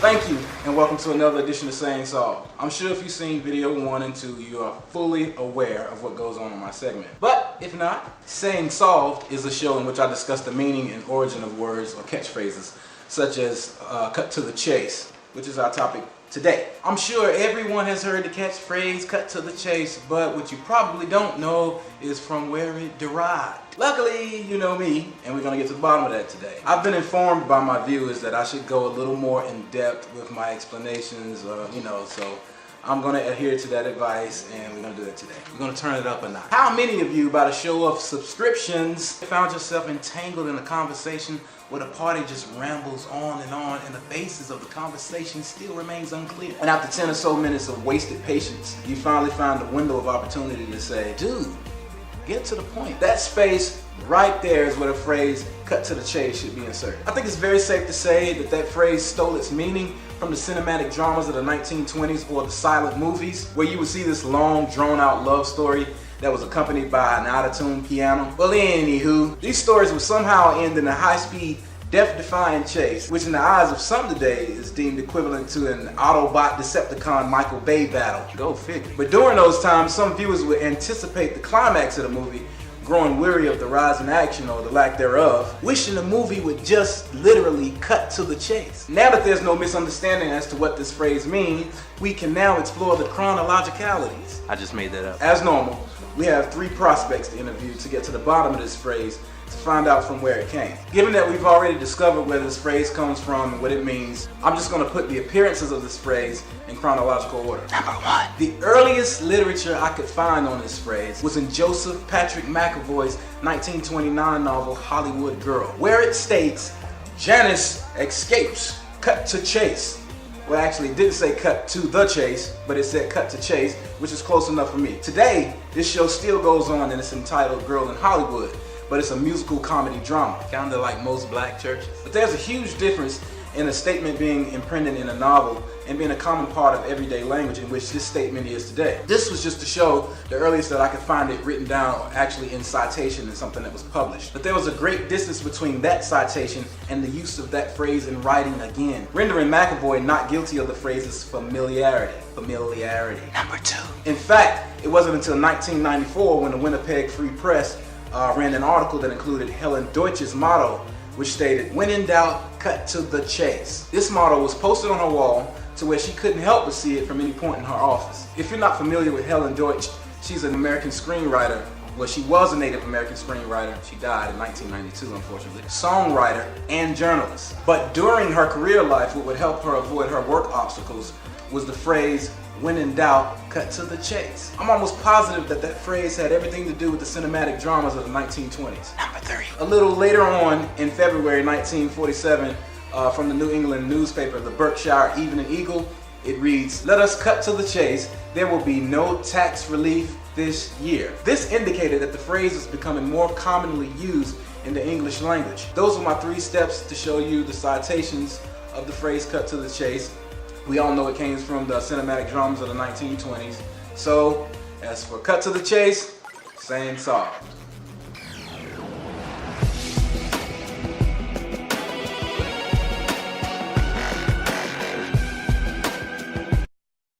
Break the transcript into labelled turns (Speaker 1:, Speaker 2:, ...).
Speaker 1: Thank you, and welcome to another edition of Saying Solved. I'm sure if you've seen video 1 and 2, you are fully aware of what goes on in my segment. But if not, Saying Solved is a show in which I discuss the meaning and origin of words or catchphrases, such as cut to the chase, which is our topic today. I'm sure everyone has heard the catchphrase cut to the chase, but what you probably don't know is from where it derived. Luckily, you know me, and we're going to get to the bottom of that today. I've been informed by my viewers that I should go a little more in depth with my explanations, so I'm going to adhere to that advice, and we're going to do it today. We're going to turn it up a notch. How many of you, by the show of subscriptions, found yourself entangled in a conversation where the party just rambles on, and the basis of the conversation still remains unclear? And after 10 or so minutes of wasted patience, you finally found a window of opportunity to say, dude, get to the point. That space right there is where the phrase cut to the chase should be inserted. I think it's very safe to say that that phrase stole its meaning from the cinematic dramas of the 1920s or the silent movies, where you would see this long, drawn-out love story that was accompanied by an out-of-tune piano. Well, anywho, these stories would somehow end in a high-speed, death-defying chase, which in the eyes of some today is deemed equivalent to an Autobot Decepticon Michael Bay battle. Go figure. But during those times, some viewers would anticipate the climax of the movie, growing weary of the rise in action or the lack thereof, wishing the movie would just literally cut to the chase. Now that there's no misunderstanding as to what this phrase means, we can now explore the chronologicalities.
Speaker 2: I just made that up.
Speaker 1: As normal, we have 3 prospects to interview to get to the bottom of this phrase, to find out from where it came. Given that we've already discovered where this phrase comes from and what it means, I'm just going to put the appearances of this phrase in chronological order.
Speaker 2: Number 1.
Speaker 1: The earliest literature I could find on this phrase was in Joseph Patrick McAvoy's 1929 novel Hollywood Girl, where it states, Janice escapes, cut to chase. Well, actually, it didn't say cut to the chase, but it said cut to chase, which is close enough for me. Today, this show still goes on and it's entitled Girl in Hollywood, but it's a musical comedy drama.
Speaker 2: Kinda like most black churches.
Speaker 1: But there's a huge difference in a statement being imprinted in a novel and being a common part of everyday language, in which this statement is today. This was just to show the earliest that I could find it written down, actually in citation in something that was published. But there was a great distance between that citation and the use of that phrase in writing again, rendering McAvoy not guilty of the phrase's familiarity.
Speaker 2: Number 2.
Speaker 1: In fact, it wasn't until 1994 when the Winnipeg Free Press ran an article that included Helen Deutsch's motto, which stated, when in doubt, cut to the chase. This motto was posted on her wall to where she couldn't help but see it from any point in her office. If you're not familiar with Helen Deutsch, she's an American screenwriter. Well, she was a Native American screenwriter. She died in 1992, unfortunately. Songwriter and journalist. But during her career life, what would help her avoid her work obstacles was the phrase, when in doubt, cut to the chase. I'm almost positive that that phrase had everything to do with the cinematic dramas of the 1920s.
Speaker 2: Number 3.
Speaker 1: A little later on, in February 1947, from the New England newspaper, the Berkshire Evening Eagle, it reads, let us cut to the chase, there will be no tax relief this year. This indicated that the phrase is becoming more commonly used in the English language. Those are my 3 steps to show you the citations of the phrase cut to the chase. We all know it came from the cinematic dramas of the 1920s. So, as for cut to the chase, saying solved.